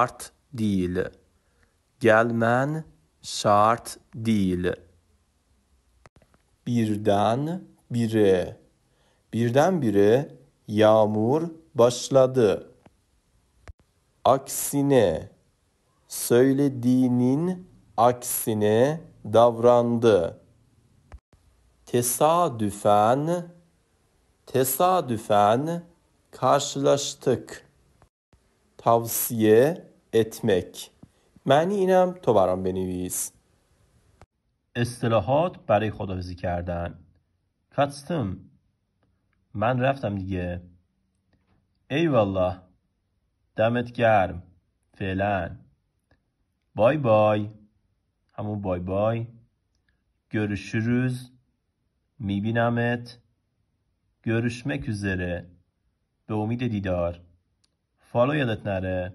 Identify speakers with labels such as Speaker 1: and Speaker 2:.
Speaker 1: şart değil. Gelmen şart değil. Birdenbire. Birdenbire yağmur başladı. Aksine, söylediğinin aksine davrandı. Tesadüfen karşılaştık. Tavsiye etmek. معنی اینم تو برام بنویس. اصطلاحات برای خداحافظی کردن. kaçtım. من رفتم دیگه. eyvallah. دمت گرم. فعلا. بای بای. همون بای بای. görüşürüz. میبینمت. görüşmek üzere. به امید دیدار. فالو یادت نره.